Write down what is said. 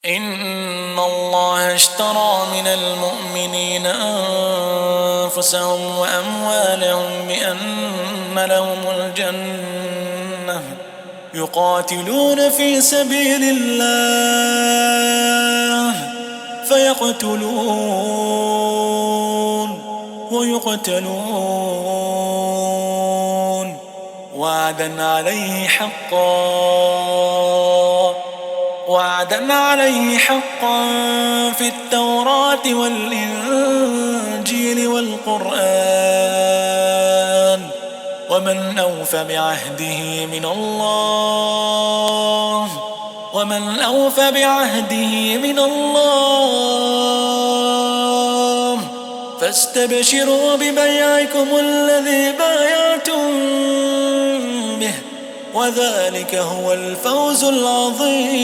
إن الله اشترى من المؤمنين أنفسهم وأموالهم بأن لهم الجنة يقاتلون في سبيل الله فيقتلون ويقتلون وعدا عليه حقا في التوراة والإنجيل والقرآن ومن أوفى بعهده من الله فاستبشروا ببيعكم الذي بايعتم به وذلك هو الفوز العظيم.